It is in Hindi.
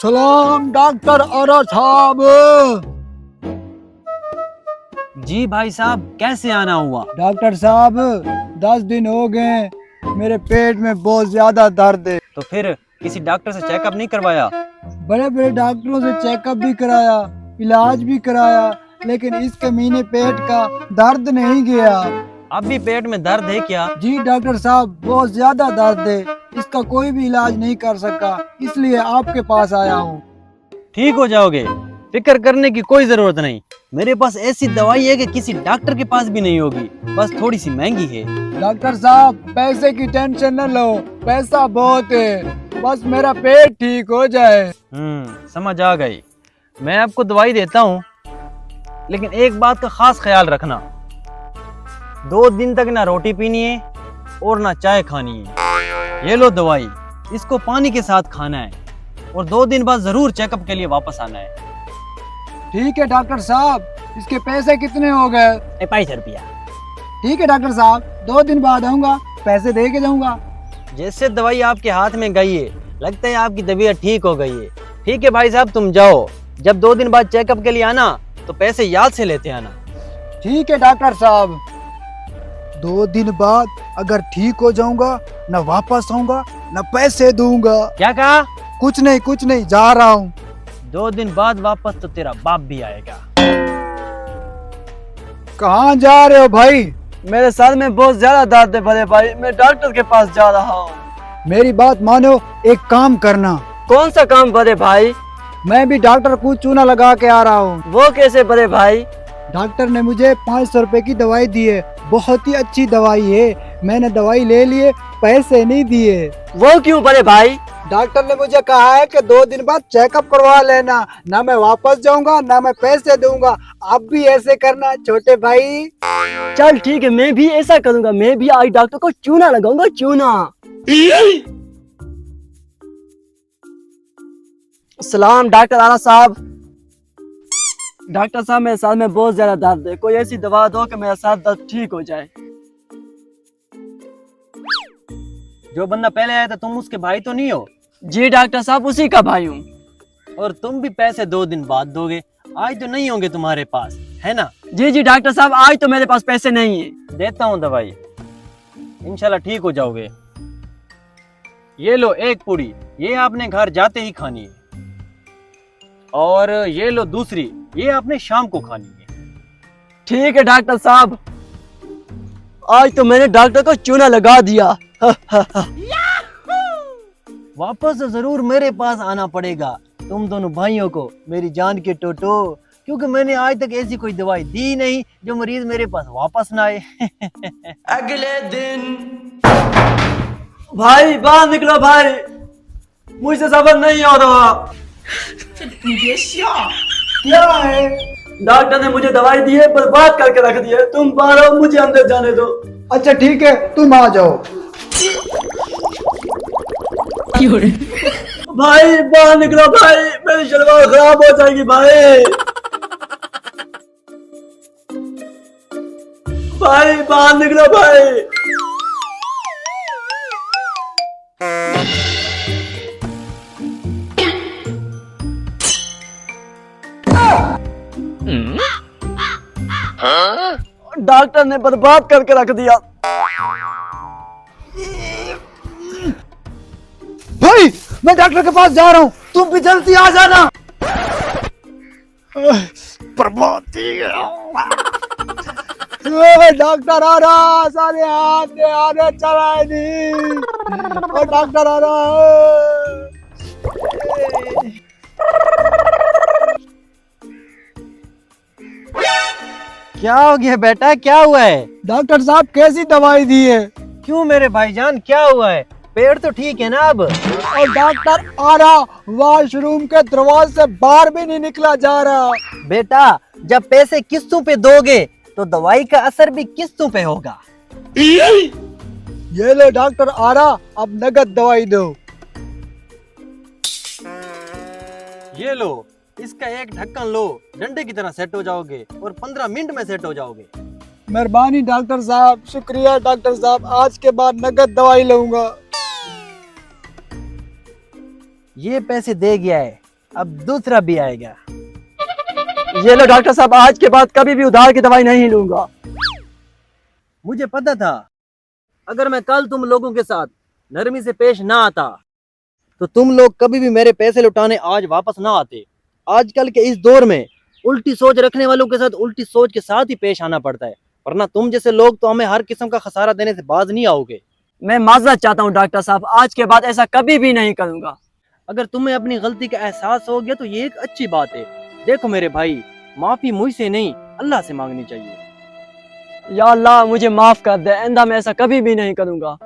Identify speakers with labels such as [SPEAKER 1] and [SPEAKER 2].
[SPEAKER 1] सलाम डॉक्टर आरा साहब।
[SPEAKER 2] जी भाई साहब, कैसे आना हुआ?
[SPEAKER 1] डॉक्टर साहब 10 दिन हो गए, मेरे पेट में बहुत ज्यादा दर्द है।
[SPEAKER 2] तो फिर किसी डॉक्टर से चेकअप नहीं करवाया?
[SPEAKER 1] बड़े बड़े डॉक्टरों से चेकअप भी कराया, इलाज भी कराया, लेकिन इस कमीने पेट का दर्द नहीं गया।
[SPEAKER 2] अब भी पेट में दर्द है क्या?
[SPEAKER 1] जी डॉक्टर साहब, बहुत ज्यादा दर्द है, इसका कोई भी इलाज नहीं कर सका, इसलिए आपके पास आया हूँ।
[SPEAKER 2] ठीक हो जाओगे, फिक्र करने की कोई जरूरत नहीं। मेरे पास ऐसी दवाई है कि किसी डॉक्टर के पास भी नहीं होगी, बस थोड़ी सी महंगी है।
[SPEAKER 1] डॉक्टर साहब पैसे की टेंशन न लो, पैसा बहुत है, बस मेरा पेट ठीक हो जाए।
[SPEAKER 2] समझ आ गई। मैं आपको दवाई देता हूँ, लेकिन एक बात का खास ख्याल रखना, 2 दिन तक ना रोटी पीनी है और ना चाय खानी है। ये लो दवाई, इसको पानी के साथ खाना है और 2 दिन बाद जरूर चेकअप के लिए वापस आना है।
[SPEAKER 1] ठीक है डॉक्टर साहब, इसके पैसे कितने हो गए?
[SPEAKER 2] 5 रुपया।
[SPEAKER 1] ठीक है डॉक्टर साहब, 2 दिन बाद आऊंगा, पैसे दे के जाऊंगा।
[SPEAKER 2] जैसे दवाई आपके हाथ में गई है, लगता है आपकी तबीयत ठीक हो गई है। ठीक है भाई साहब, तुम जाओ, जब 2 दिन बाद चेकअप के लिए आना तो पैसे याद से लेते आना।
[SPEAKER 1] ठीक है डॉक्टर साहब। 2 दिन बाद अगर ठीक हो जाऊंगा, न वापस आऊंगा न पैसे दूंगा।
[SPEAKER 2] क्या कहा?
[SPEAKER 1] कुछ नहीं, जा रहा हूँ।
[SPEAKER 2] 2 दिन बाद वापस तो तेरा बाप भी आएगा।
[SPEAKER 1] कहाँ जा रहे हो भाई?
[SPEAKER 2] मेरे सर में बहुत ज्यादा दर्द है बड़े भाई, मैं डॉक्टर के पास जा रहा हूँ।
[SPEAKER 1] मेरी बात मानो, एक काम करना।
[SPEAKER 2] कौन सा काम बड़े भाई?
[SPEAKER 1] मैं भी डॉक्टर को चूना लगा के आ रहा हूँ।
[SPEAKER 2] वो कैसे बड़े भाई?
[SPEAKER 1] डॉक्टर ने मुझे 500 रुपए की दवाई दी है, बहुत ही अच्छी दवाई है। मैंने दवाई ले लिए, पैसे नहीं दिए।
[SPEAKER 2] वो क्यों बड़े भाई?
[SPEAKER 1] डॉक्टर ने मुझे कहा है कि 2 दिन बाद चेकअप करवा लेना, ना मैं वापस जाऊंगा ना मैं पैसे दूंगा। आप भी ऐसे करना छोटे भाई।
[SPEAKER 3] चल ठीक है, मैं भी ऐसा करूंगा, मैं भी आज डॉक्टर को चूना लगाऊंगा, चूना। सलाम डॉक्टर आला साहब। डॉक्टर साहब, मेरे साथ में बहुत ज्यादा दर्द है, कोई ऐसी दवा दो कि मेरा साथ दर्द ठीक हो जाए।
[SPEAKER 2] जो बंदा पहले आया था, तुम उसके भाई तो नहीं हो?
[SPEAKER 3] जी डॉक्टर साहब, उसी का भाई हूँ।
[SPEAKER 2] और तुम भी पैसे 2 दिन बाद दोगे, आज तो नहीं होंगे तुम्हारे पास, है ना?
[SPEAKER 3] जी डॉक्टर साहब, आज तो मेरे पास पैसे नहीं है।
[SPEAKER 2] देता हूँ दवाई, इंशाल्लाह ठीक हो जाओगे। ये लो 1 पूरी, ये आपने घर जाते ही खानी है। और ये लो दूसरी, ये आपने शाम को खानी है।
[SPEAKER 3] ठीक है डॉक्टर साहब, आज तो मैंने डॉक्टर को चूना लगा दिया।
[SPEAKER 2] वापस जरूर मेरे पास आना पड़ेगा तुम दोनों भाइयों को, मेरी जान के टोटो, क्योंकि मैंने आज तक ऐसी कोई दवाई दी नहीं जो मरीज मेरे पास वापस ना आए।
[SPEAKER 3] अगले दिन भाई बाहर निकलो भाई, मुझसे सबर नहीं हो रहा।
[SPEAKER 1] क्या है?
[SPEAKER 3] डॉक्टर ने मुझे दवाई दी है, बर्बाद करके रख दी है, तुम बाहर आओ, मुझे अंदर जाने दो।
[SPEAKER 1] अच्छा ठीक है, तुम आ जाओ।
[SPEAKER 3] भाई बाहर निकलो भाई, मेरी शलवार खराब हो जाएगी भाई। भाई बाहर निकलो भाई। डॉक्टर ने बर्बाद करके रख दिया।
[SPEAKER 1] भाई मैं डॉक्टर के पास जा रहा हूँ, तुम भी जल्दी आ जाना। डॉक्टर आ रहा, सारे हाथ आने चलाए नहीं, और डॉक्टर आ रहा।
[SPEAKER 2] क्या हो गया बेटा, क्या हुआ है?
[SPEAKER 1] डॉक्टर साहब कैसी दवाई दी है?
[SPEAKER 2] क्यों मेरे भाईजान, क्या हुआ है? पेट तो ठीक है ना अब?
[SPEAKER 1] और डॉक्टर आ रहा, वॉशरूम के दरवाजे से बाहर भी नहीं निकला जा रहा।
[SPEAKER 2] बेटा, जब पैसे किस्तों पे दोगे तो दवाई का असर भी किस्तों पे होगा।
[SPEAKER 1] ये लो डॉक्टर आ रहा, अब नगद दवाई दो।
[SPEAKER 2] ये लो, इसका एक ढक्कन लो, डंडे की तरह सेट हो जाओगे और 15 मिनट में सेट हो जाओगे।
[SPEAKER 1] मेहरबानी डॉक्टर साहब, शुक्रिया डॉक्टर साहब, आज के बाद नगद दवाई लूंगा।
[SPEAKER 2] ये पैसे दे गया है, अब दूसरा भी आएगा।
[SPEAKER 3] ये लो डॉक्टर साहब, आज के बाद कभी भी उधार की दवाई नहीं लूंगा।
[SPEAKER 2] मुझे पता था अगर मैं कल तुम लोगों के साथ नरमी से पेश ना आता तो तुम लोग कभी भी मेरे पैसे लुटाने आज वापस ना आते। आजकल के इस दौर में उल्टी सोच रखने वालों के साथ उल्टी सोच के साथ ही पेश आना पड़ता है, वरना तुम जैसे लोग तो हमें हर किस्म का खसारा देने से बाज नहीं आओगे।
[SPEAKER 3] मैं माजरत चाहता हूँ डॉक्टर साहब, आज के बाद ऐसा कभी भी नहीं करूंगा।
[SPEAKER 2] अगर तुम्हें अपनी गलती का एहसास हो गया तो ये एक अच्छी बात है। देखो मेरे भाई, माफी मुझसे नहीं अल्लाह से मांगनी चाहिए।
[SPEAKER 3] या अल्लाह मुझे माफ कर दे, आइंदा मैं ऐसा कभी भी नहीं करूंगा।